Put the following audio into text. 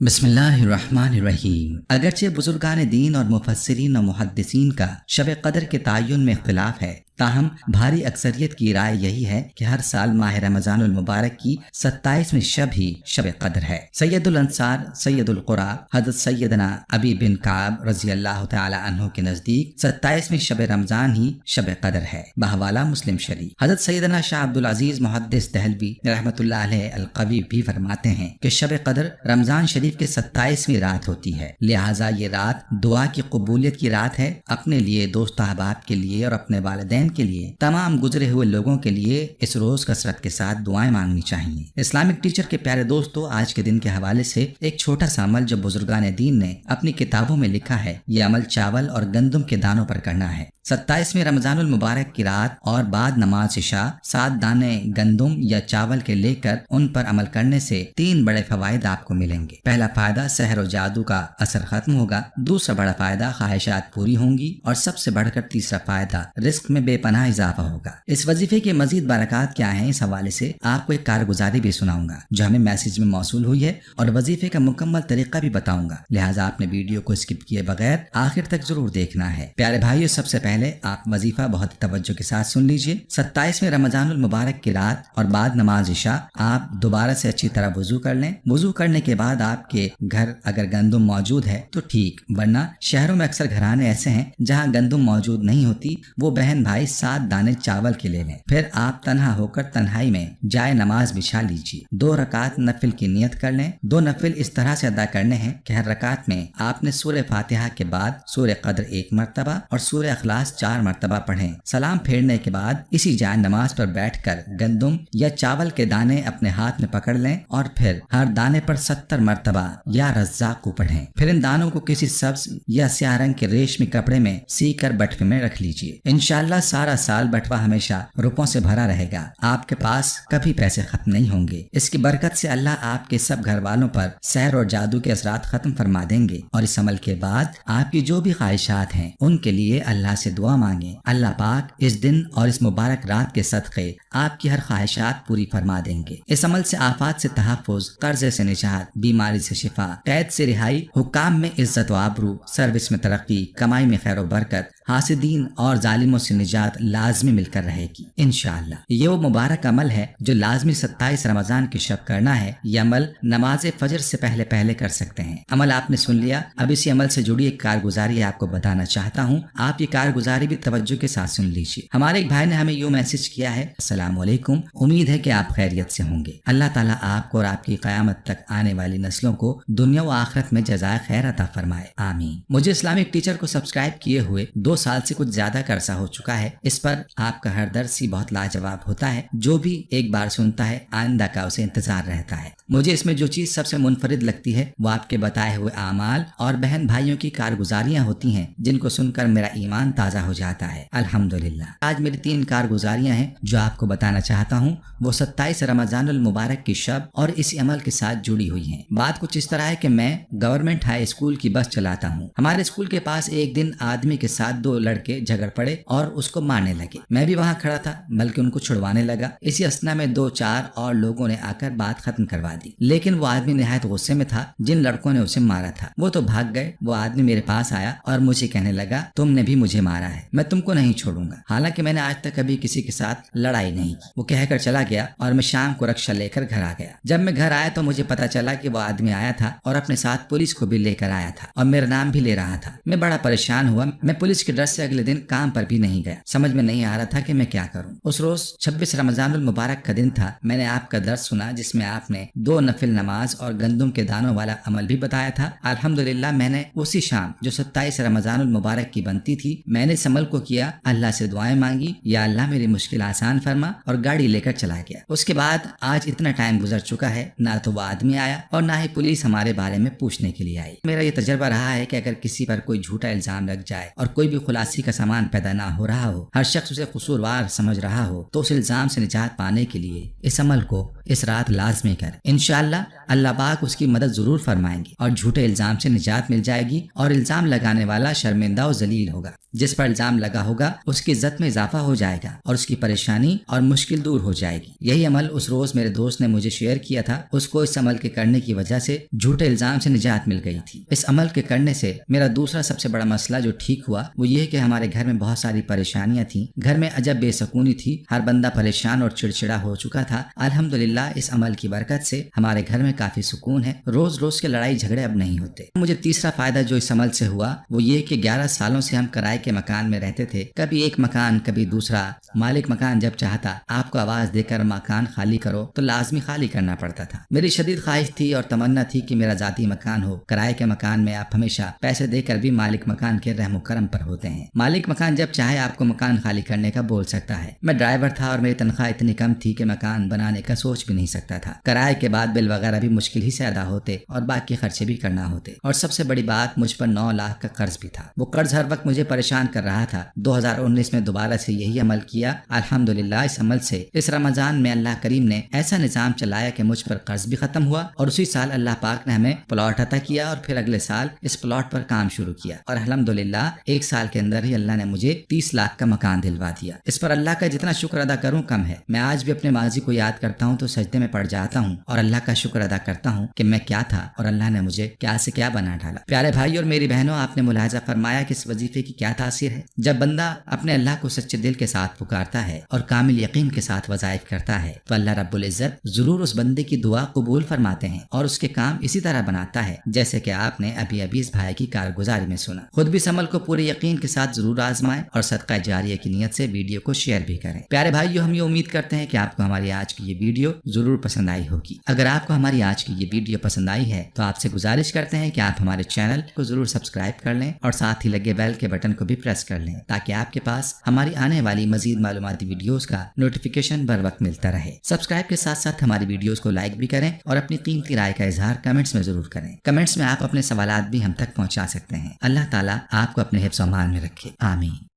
بسم اللہ الرحمن الرحیم۔ اگرچہ بزرگان دین اور مفسرین و محدثین کا شب قدر کے تعین میں اختلاف ہے، تاہم بھاری اکثریت کی رائے یہی ہے کہ ہر سال ماہ رمضان المبارک کی 27ویں شب ہی شب قدر ہے۔ سید الانصار سید القرا حضرت سیدنا ابی بن کعب رضی اللہ تعالی عنہ کے نزدیک 27ویں شب رمضان ہی شب قدر ہے، بحوالہ مسلم شریف۔ حضرت سیدنا شاہ عبدالعزیز محدث دہلوی رحمۃ اللہ علیہ القوی بھی فرماتے ہیں کہ شب قدر رمضان شریف کے 27ویں رات ہوتی ہے، لہٰذا یہ رات دعا کی قبولیت کی رات ہے۔ اپنے لیے، دوست احباب کے لیے اور اپنے والدین کے لیے، تمام گزرے ہوئے لوگوں کے لیے اس روز کثرت کے ساتھ دعائیں مانگنی چاہیے۔ اسلامک ٹیچر کے پیارے دوستو، آج کے دن کے حوالے سے ایک چھوٹا سا عمل جو بزرگان دین نے اپنی کتابوں میں لکھا ہے، یہ عمل چاول اور گندم کے دانوں پر کرنا ہے۔ 27ویں رمضان المبارک کی رات اور بعد نماز عشاء 7 دانے گندم یا چاول کے لے کر ان پر عمل کرنے سے 3 بڑے فوائد آپ کو ملیں گے۔ پہلا فائدہ، سحر و جادو کا اثر ختم ہوگا۔ دوسرا بڑا فائدہ، خواہشات پوری ہوں گی۔ اور سب سے بڑھ کر تیسرا فائدہ، رزق میں بے پناہ اضافہ ہوگا۔ اس وظیفے کے مزید برکات کیا ہیں، اس حوالے سے آپ کو ایک کارگزاری بھی سناؤں گا جو ہمیں میسج میں موصول ہوئی ہے، اور وظیفے کا مکمل طریقہ بھی بتاؤں گا، لہٰذا آپ نے ویڈیو کو اسکپ کیے بغیر آخر تک ضرور دیکھنا ہے۔ پیارے بھائیو، سب سے پہلے آپ وظیفہ بہت توجہ کے ساتھ سن لیجئے۔ 27ویں رمضان المبارک کی رات اور بعد نماز عشاء آپ دوبارہ سے اچھی طرح وضو کر لیں۔ وضو کرنے کے بعد آپ کے گھر اگر گندم موجود ہے تو ٹھیک، ورنہ شہروں میں اکثر گھرانے ایسے ہیں جہاں گندم موجود نہیں ہوتی، وہ بہن بھائی 7 دانے چاول کے لے لیں۔ پھر آپ تنہا ہو کر تنہائی میں جائے نماز بچھا لیجیے، 2 رکعت نفل کی نیت کر لیں۔ 2 نفل اس طرح سے ادا کرنے ہیں کہ ہر رکعت میں آپ نے سورہ فاتحہ کے بعد سورہ قدر 1 مرتبہ اور سورہ اخلاص 4 مرتبہ پڑھیں۔ سلام پھیرنے کے بعد اسی جائے نماز پر بیٹھ کر گندم یا چاول کے دانے اپنے ہاتھ میں پکڑ لیں اور پھر ہر دانے پر 70 مرتبہ یا رزاق کو پڑھیں۔ پھر ان دانوں کو کسی سبز یا سیاہ رنگ کے ریشمی کپڑے میں سی کر بٹوے میں رکھ لیجیے۔ انشاءاللہ سارا سال بٹوا ہمیشہ روپوں سے بھرا رہے گا، آپ کے پاس کبھی پیسے ختم نہیں ہوں گے۔ اس کی برکت سے اللہ آپ کے سب گھر والوں پر سحر اور جادو کے اثرات ختم فرما دیں گے، اور اس عمل کے بعد آپ کی جو بھی خواہشات ہیں ان کے لیے اللہ سے دعا مانگیں۔ اللہ پاک اس دن اور اس مبارک رات کے صدقے آپ کی ہر خواہشات پوری فرما دیں گے۔ اس عمل سے آفات سے تحفظ، قرضے سے نجات، بیماری سے شفا، قید سے رہائی، حکام میں عزت و آبرو، سروس میں ترقی، کمائی میں خیر و برکت، حاسدین اور ظالموں سے نجات لازمی مل کر رہے گی انشاءاللہ۔ یہ وہ مبارک عمل ہے جو لازمی 27 رمضان کی شب کرنا ہے۔ یہ عمل نماز فجر سے پہلے کر سکتے ہیں۔ عمل آپ نے سن لیا، اب اسی عمل سے جڑی ایک کارگزاری آپ کو بتانا چاہتا ہوں، آپ یہ کارگزاری بھی توجہ کے ساتھ سن لیجیے۔ ہمارے ایک بھائی نے ہمیں یوں میسج کیا ہے: السلام علیکم، امید ہے کہ آپ خیریت سے ہوں گے۔ اللہ تعالیٰ آپ کو اور آپ کی قیامت تک آنے والی نسلوں کو دنیا و آخرت میں جزائے خیر عطا فرمائے، آمین۔ مجھے اسلامک ٹیچر کو سبسکرائب کیے ہوئے 2 سال سے کچھ زیادہ کا عرصہ ہو چکا ہے۔ اس پر آپ کا ہر درس ہی بہت لاجواب ہوتا ہے، جو بھی ایک بار سنتا ہے آئندہ کا اسے انتظار رہتا ہے۔ مجھے اس میں جو چیز سب سے منفرد لگتی ہے وہ آپ کے بتائے ہوئے اعمال اور بہن بھائیوں کی کارگزاریاں ہوتی ہیں، جن کو سن کر میرا ایمان تازہ ہو جاتا ہے، الحمدللہ۔ آج میری 3 کارگزاریاں ہیں جو آپ کو بتانا چاہتا ہوں، وہ 27 رمضان المبارک کی شب اور اسی عمل کے ساتھ جڑی ہوئی ہیں۔ بات کچھ اس طرح ہے کہ میں گورنمنٹ ہائی اسکول کی بس چلاتا ہوں۔ ہمارے اسکول کے پاس ایک دن آدمی کے ساتھ 2 لڑکے جھگڑ پڑے اور اس کو مارنے لگے۔ میں بھی وہاں کھڑا تھا، بلکہ ان کو چھڑوانے لگا۔ اسی اثنا میں 2-4 اور لوگوں نے آ کر بات ختم کروا دی، لیکن وہ آدمی نہایت غصے میں تھا جن لڑکوں نے اسے مارا تھا۔ وہ تو بھاگ گئے۔ وہ آدمی میرے پاس آیا اور مجھے کہنے لگا: تم نے بھی مجھے مارا ہے، میں تم کو نہیں چھوڑوں گا، حالانکہ میں نے آج تک کبھی کسی کے ساتھ لڑائی نہیں کی۔ وہ کہہ کر چلا گیا اور میں شام کو رکشہ لے کر گھر آ گیا۔ جب میں گھر آیا تو مجھے پتا چلا کہ وہ آدمی آیا تھا اور اپنے ساتھ پولیس کو بھی لے کر آیا تھا اور میرا نام بھی لے رہا تھا۔ میں بڑا پریشان ہوا۔ میں پولیس کے ڈر سے اگلے دن کام پر بھی نہیں گیا۔ سمجھ میں نہیں آ رہا تھا کہ میں کیا کروں۔ اس روز 26 رمضان المبارک کا دن تھا۔ میں نے آپ کا درس سنا جس میں آپ نے 2 نفل نماز اور گندم کے دانوں والا عمل بھی بتایا تھا۔ الحمدللہ میں نے اسی شام جو 27 رمضان المبارک کی بنتی تھی، میں نے اس عمل کو کیا، اللہ سے دعائیں مانگی، یا اللہ میری مشکل آسان فرما، اور گاڑی لے کر چلا گیا۔ اس کے بعد آج اتنا ٹائم گزر چکا ہے، نہ تو وہ آدمی آیا اور نہ ہی پولیس ہمارے بارے میں پوچھنے کے لیے آئی۔ میرا یہ تجربہ رہا ہے کہ اگر کسی پر کوئی جھوٹا الزام لگ جائے اور کوئی بھی کوئی خلاصی کا سامان پیدا نہ ہو رہا ہو، ہر شخص اسے قصوروار سمجھ رہا ہو، تو اس الزام سے نجات پانے کے لیے اس عمل کو اس رات لازمی کر۔ انشاءاللہ اللہ پاک اس کی مدد ضرور فرمائیں گے اور جھوٹے الزام سے نجات مل جائے گی، اور الزام لگانے والا شرمندہ و ذلیل ہوگا۔ جس پر الزام لگا ہوگا اس کی عزت میں اضافہ ہو جائے گا اور اس کی پریشانی اور مشکل دور ہو جائے گی۔ یہی عمل اس روز میرے دوست نے مجھے شیئر کیا تھا، اس کو اس عمل کے کرنے کی وجہ سے جھوٹے الزام سے نجات مل گئی تھی۔ اس عمل کے کرنے سے میرا دوسرا سب سے بڑا مسئلہ جو ٹھیک ہوا وہ یہ کہ ہمارے گھر میں بہت ساری پریشانیاں تھیں، گھر میں عجب بے سکونی تھی، ہر بندہ پریشان اور چڑچڑا ہو چکا تھا۔ الحمدللہ اس عمل کی برکت سے ہمارے گھر میں کافی سکون ہے، روز روز کے لڑائی جھگڑے اب نہیں ہوتے۔ مجھے تیسرا فائدہ جو اس عمل سے ہوا وہ یہ کہ 11 سالوں سے ہم کرائے کے مکان میں رہتے تھے، کبھی ایک مکان کبھی دوسرا۔ مالک مکان جب چاہتا آپ کو آواز دے کر مکان خالی کرو تو لازمی خالی کرنا پڑتا تھا۔ میری شدید خواہش تھی اور تمنا تھی کہ میرا ذاتی مکان ہو۔ کرائے کے مکان میں آپ ہمیشہ پیسے دے کر بھی مالک مکان کے رحم و کرم پر ہوتے ہیں۔ مالک مکان جب چاہے آپ کو مکان خالی کرنے کا بول سکتا ہے۔ میں ڈرائیور تھا اور میری تنخواہ اتنی کم تھی کہ مکان بنانے کا سوچ بھی نہیں سکتا تھا۔ کرائے کے بعد بل وغیرہ بھی مشکل ہی سے ادا ہوتے اور باقی خرچے بھی کرنا ہوتے، اور سب سے بڑی بات مجھ پر 9 لاکھ کا قرض بھی تھا۔ وہ قرض ہر وقت مجھے پریشان کر رہا تھا۔ 2019 میں دوبارہ سے یہی عمل کیا۔ الحمدللہ اس عمل سے اس رمضان میں اللہ کریم نے ایسا نظام چلایا کہ مجھ پر قرض بھی ختم ہوا، اور اسی سال اللہ پاک نے ہمیں پلاٹ عطا کیا، اور پھر اگلے سال اس پلاٹ پر کام شروع کیا، اور الحمدللہ 1 سال کے اندر ہی اللہ نے مجھے 30 لاکھ کا مکان دلوا دیا۔ اس پر اللہ کا جتنا شکر ادا کروں کم ہے۔ میں آج بھی اپنے ماضی کو یاد کرتا ہوں تو سجدے میں پڑ جاتا ہوں اور اللہ کا شکر ادا کرتا ہوں کہ میں کیا تھا اور اللہ نے مجھے کیا سے کیا بنا ڈالا۔ پیارے بھائی اور میری بہنوں، آپ نے ملاحظہ فرمایا کہ اس وظیفے کی کیا تاثیر ہے؟ جب بندہ اپنے اللہ کو سچے دل کے ساتھ پکارتا ہے اور کامل یقین کے ساتھ وظائف کرتا ہے تو اللہ رب العزت ضرور اس بندے کی دعا قبول فرماتے ہیں اور اس کے کام اسی طرح بناتا ہے جیسے کہ آپ نے ابھی اس بھائی کی کارگزاری میں سنا۔ خود بھی اس عمل کو پورے یقین کے ساتھ ضرور آزمائیں اور صدقہ جاریہ کی نیت سے ویڈیو کو شیئر بھی کریں۔ پیارے بھائیو، ہم یہ امید کرتے ہیں کہ آپ کو ہماری آج کی یہ ویڈیو ضرور پسند آئی ہوگی۔ اگر آپ کو ہماری آج کی یہ ویڈیو پسند آئی ہے تو آپ سے گزارش کرتے ہیں کہ آپ ہمارے چینل کو ضرور سبسکرائب کر لیں اور ساتھ ہی لگے بیل کے بٹن کو بھی پریس کر لیں تاکہ آپ کے پاس ہماری آنے والی مزید معلوماتی ویڈیوز کا نوٹیفیکیشن بر وقت ملتا رہے۔ سبسکرائب کے ساتھ ساتھ ہماری ویڈیوز کو لائک بھی کریں اور اپنی قیمتی رائے کا اظہار کمنٹس میں ضرور کریں۔ کمنٹس میں آپ اپنے سوالات بھی ہم تک پہنچا سکتے ہیں۔ اللہ تعالیٰ آپ کو اپنے حفظ و امان میں رکھے، آمین۔